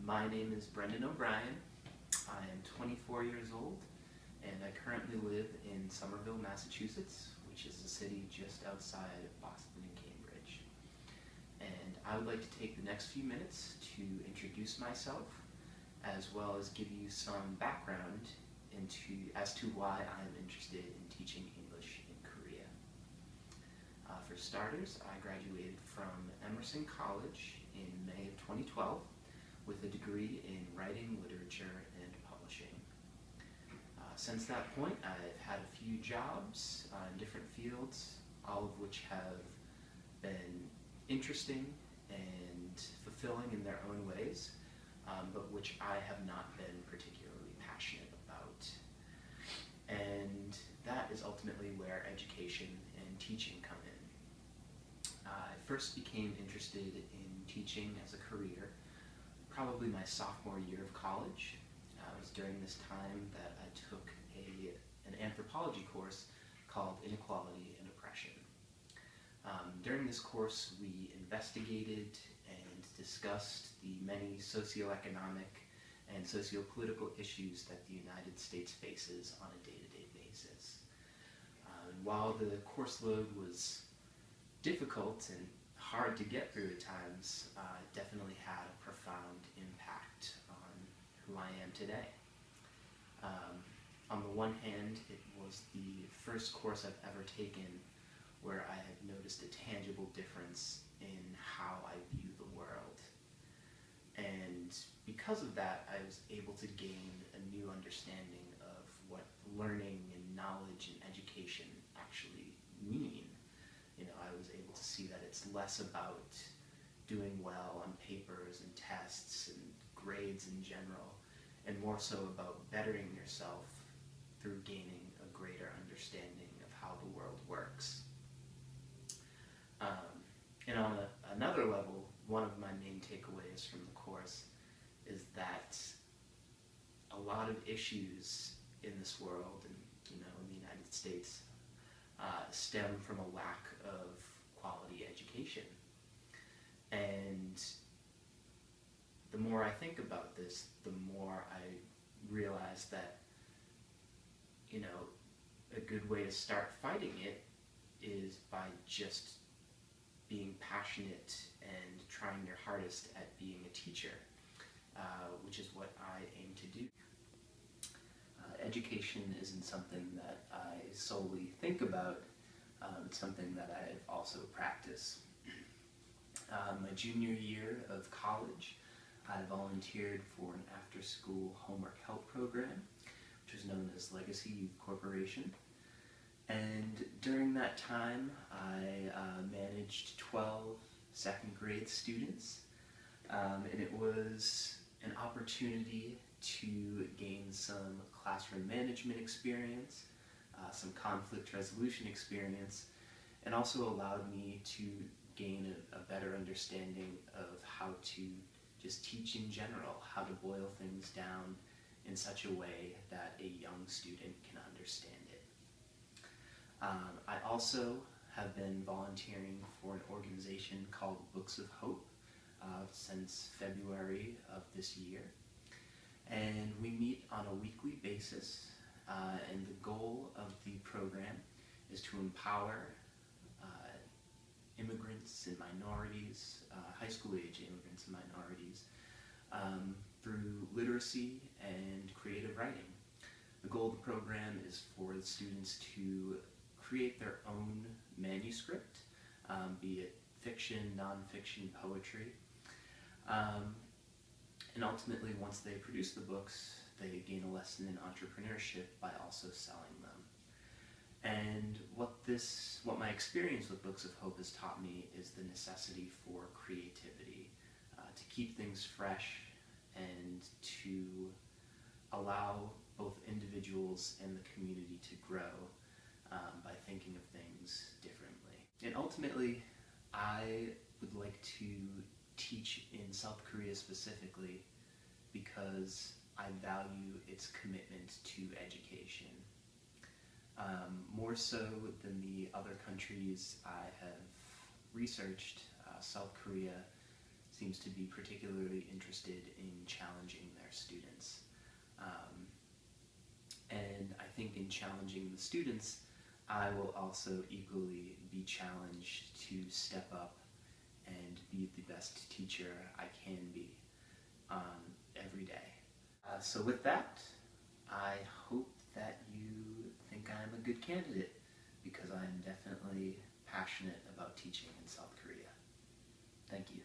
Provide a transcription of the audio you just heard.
My name is Brendan O'Brien. I am 24 years old and I currently live in Somerville, Massachusetts, which is a city just outside of Boston and Cambridge. And I would like to take the next few minutes to introduce myself as well as give you some background as to why I'm interested in teaching English in Korea. For starters, I graduated from Emerson College in May of 2012 with a degree in writing, literature, and publishing. Since that point, I've had a few jobs in different fields, all of which have been interesting and fulfilling in their own ways, but which I have not been particularly passionate about. And that is ultimately where education and teaching come in. I first became interested in teaching as a career probably my sophomore year of college. It was during this time that I took an anthropology course called Inequality and Oppression. During this course, we investigated and discussed the many socioeconomic and socio-political issues that the United States faces on a day-to-day basis. While the course load was difficult and hard to get through at times, it definitely had a profound impact on who I am today. On the one hand, it was the first course I've ever taken where I had noticed a tangible difference in how I view the world. And because of that, I was able to gain a new understanding of what learning and knowledge and education actually mean. I was able to see that it's less about doing well on papers and tests and grades in general, and more so about bettering yourself through gaining a greater understanding of how the world works. And on another level, one of my main takeaways from the course is that a lot of issues in this world and in the United States stem from a lack of quality education. And the more I think about this, the more I realize that, a good way to start fighting it is by just being passionate and trying your hardest at being a teacher, which is what I aim to do. Education isn't something that I solely think about, it's something that I also practice. My junior year of college, I volunteered for an after-school homework help program, which was known as Legacy Youth Corporation. And during that time, I managed 12 second grade students, and it was an opportunity to gain some classroom management experience, some conflict resolution experience, and also allowed me to gain a better understanding of how to just teach in general, how to boil things down in such a way that a young student can understand it. I also have been volunteering for an organization called Books of Hope since February of this year. And we meet on a weekly basis, and the goal of the program is to empower immigrants and minorities, high school age immigrants and minorities, through literacy and creative writing. The goal of the program is for the students to create their own manuscript, be it fiction, nonfiction, poetry, and ultimately once they produce the books, they gain a lesson in entrepreneurship by also selling them. And what my experience with Books of Hope has taught me is the necessity for creativity, to keep things fresh and to allow both individuals and the community to grow by thinking of things differently. And ultimately, I would like to teach in South Korea specifically because I value its commitment to education. More so than the other countries I have researched, South Korea seems to be particularly interested in challenging their students. And I think in challenging the students, I will also equally be challenged to step up and be the best teacher I can be every day. So with that, I hope that you think I'm a good candidate, because I'm definitely passionate about teaching in South Korea. Thank you.